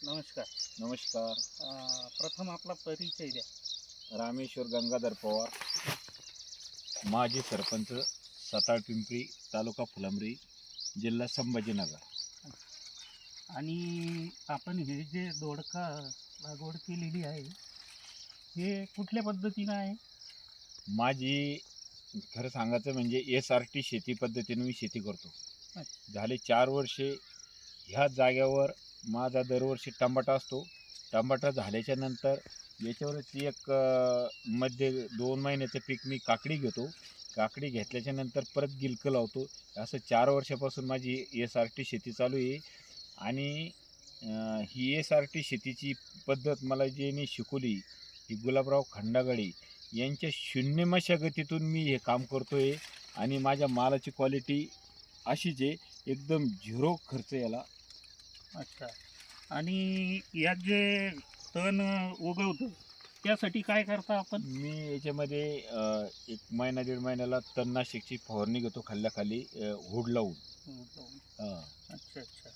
नमस्कार. नमस्कार. प्रथम आपला परिचय द्या. रामेश्वर गंगाधर पवार, माजी सरपंच, सताळ पिंपरी, तालुका फुलंब्री, जिल्हा संभाजीनगर. आणि आपण हे जे दोडका लागवड केलेली आहे हे कुठल्या पद्धतीनं आहे? माझी खरं सांगायचं म्हणजे SRT शेती पद्धतीने मी शेती करतो. अच्छा. झाले 4 वर्षे ह्या जागेवर माझा दरवर्षी टमाटा असतो. टमाटा झाल्याच्या नंतर याच्यावरच एक मध्ये 2 महिन्याचं पीक मी काकडी घेतो. काकडी घेतल्याच्या नंतर परत गिलकं लावतो. असं 4 वर्षापासून माझी SRT शेती चालू आहे. आणि ही SRT शेतीची पद्धत मला ज्यांनी शिकवली ही गुलाबराव खंडागळे यांच्या शून्य मशागतीतून मी हे काम करतो आहे. आणि माझ्या मालाची क्वालिटी अशीच आहे, एकदम झिरो खर्च याला. अच्छा. आणि यात जे तण उगवतं त्यासाठी काय करता आपण? मी याच्यामध्ये 1 महिना 1.5 महिन्याला तणनाशकची फवारणी घेतो खाल्ल्याखाली हुड लावून. हां. अच्छा अच्छा.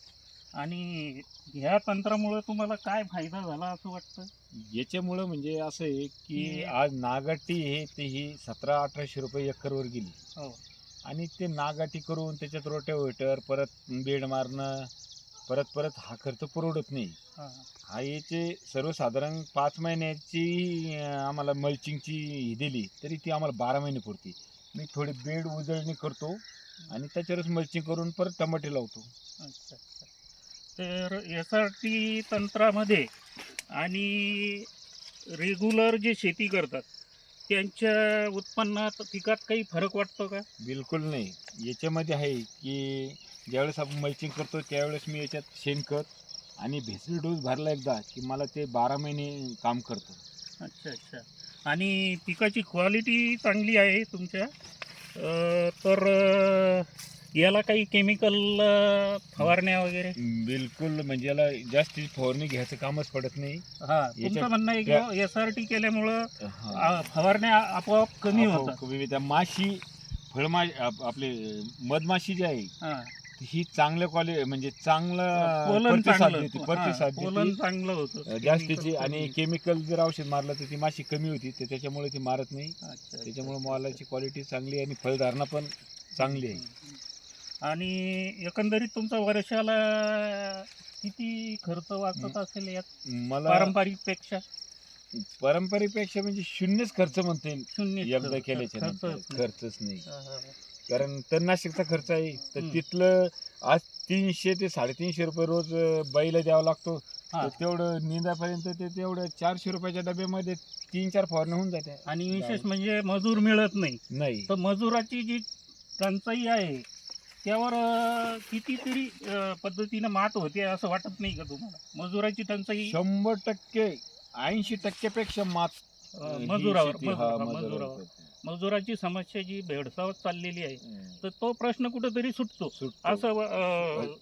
आणि ह्या तंत्रामुळे तुम्हाला काय फायदा झाला असं वाटतं? याच्यामुळं म्हणजे असं आहे की की आज नागाटी हे ते ही 1700-1800 रुपये एकरवर गेली. हो. आणि ते नागाटी करून त्याच्यात रोटेवेटर परत बेड मारणं परत हा खर्च परवडत नाही. हां. हा याचे सर्वसाधारण 5 महिन्याची आम्हाला मल्चिंगची ही दिली तरी ती आम्हाला 12 महिने पुरते. मी थोडी बेड उजळणी करतो आणि त्याच्यावरच मल्चिंग करून परत टमाटे लावतो. अच्छा अच्छा. तर यासाठी तंत्रामध्ये आणि रेग्युलर जे शेती करतात त्यांच्या उत्पन्नात पिकात काही फरक वाटतो का? बिलकुल नाही. याच्यामध्ये आहे की ज्यावेळेस आपण मल्चिंग करतो त्यावेळेस मी याच्यात शेणखत आणि भेसळ डोस भरला एकदा की मला ते 12 महिने काम करतं. अच्छा अच्छा. आणि पिकाची क्वालिटी चांगली आहे तुमच्या. तर याला काही केमिकल फवारण्या वगैरे? बिलकुल म्हणजे याला जास्ती फवारणी घ्यायचं कामच पडत नाही. हां, तुमचं याच्यात म्हणणं आहे त्या- की SRT केल्यामुळं हां. फवारण्या आपोआप कमी होतात. कमी त्या माशी आपले मधमाशी जी आहे हां. ही चांगल्या म्हणजे चांगलं पोलन प्रतिसाद चांगलं देते. हां, प्रतिसाद पोलन देते चांगलं होतं. जास्तीची. Chemical आणि कमी. केमिकल जर औषध मारलं तर ती माशी कमी होती तर त्याच्यामुळे ती मारत नाही. अच्छा, अच्छा, त्याच्यामुळे अच्छा, मालाची क्वालिटी चांगली आहे आणि फळधारणा पण चांगली आहे. आणि एकंदरीत तुमचा वर्षाला किती खर्च वाचत असेल यात मला पारंपरिकपेक्षा? पारंपरिकपेक्षा म्हणजे शून्यच खर्च म्हणता येईल. शून्य एकदा केल्याच्या नंतर खर्चच नाही. हां, हां. कारण तणनाशकचा खर्च आहे तर हं. तिथलं आज 300 ते 350 रुपये रोज बाईला द्यावा लागतो. हां. तर तेवढं निंदापर्यंत ते तेवढं 400 रुपयाच्या डब्यामध्ये 3-4 फवारण्या होऊन जाते. आणि विशेष म्हणजे मजूर मिळत नाही. नाही. तर मजुराची जी टंचाई आहे त्यावर कितीतरी पद्धतीनं मात होते असं वाटत नाही का तुम्हाला? मजुराची टंचाई 100% 80% पेक्षा मात मजुरावर ही शेती हा मजुरावर मजुरावर मजुराची समस्या जी भेडसावत चाललेली आहे करते. तर तो प्रश्न कुठेतरी सुटतो सुटतो. असं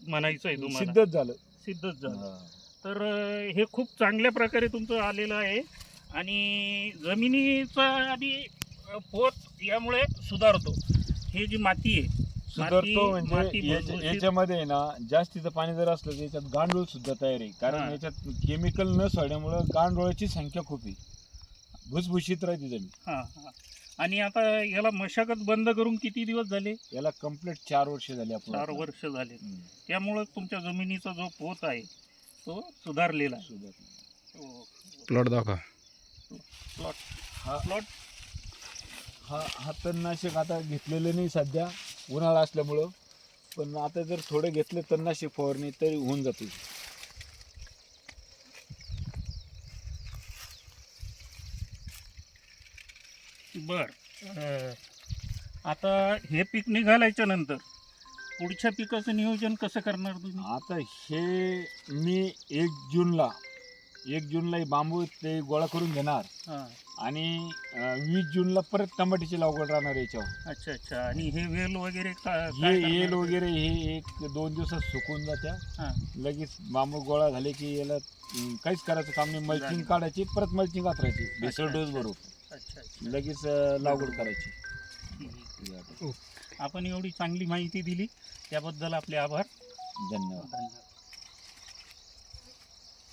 म्हणायचं आहे तुम्हाला. सिद्धच झालं. सिद्धच झालं. हा. तर हे खूप चांगल्या प्रकारे तुमचं आलेलं आहे. आणि जमिनीचा आणि पोत यामुळे सुधारतो. हे जी माती आहे सुधारतो माती म्हणजे भुसभुशीत. याच्यामध्ये आहे ना जास्तीचं पाणी जर असलं तर याच्यात गांडूळ सुद्धा तयार आहे. कारण हां. याच्यात केमिकल न सोडल्यामुळं गांडुळाची संख्या खूप आहे. भुसभुशीत राहते जमीन. हां हां. आणि आता याला मशागत बंद करून किती दिवस झाले? याला कंप्लीट 4 वर्ष झाली आपण. 4 वर्ष झाले. त्यामुळं तुमच्या जमिनीचा जो पोत आहे तो सुधारलेला आहे. हो. प्लॉट दाखवा. प्लॉट हा प्लॉट हा तणनाशक आता घेतलेलं नाही सध्या उन्हाळा असल्यामुळं. पण आता जर थोडं घेतलं तणनाशक फवारणी तरी होऊन जाते. बर. आता हे पीक निघाल्याच्या नंतर पुढच्या पिकाचं नियोजन कसं करणार तुम्ही? आता हे मी 1 जूनला बांबू ते गोळा करून घेणार. हां. आणि 20 जूनला परत टमाट्याची लागवड राहणार याच्यावर. अच्छा अच्छा. आणि हे वेल वगैरे हे काय येल करणार? वगैरे हे 1-2 दिवसात सुकून जात्या. हां. लगेच बांबू गोळा झाले की याला काहीच करायचं काम नाही. मल्चिंग काढायची परत मल्चिंग वाचरायची भेसळ अच्छा, डोस अच्छा. भरून अच्छा अच्छा. लगेच लागवड करायची. आपण एवढी चांगली माहिती दिली त्याबद्दल आपले आभार. धन्यवाद. धन्यवाद.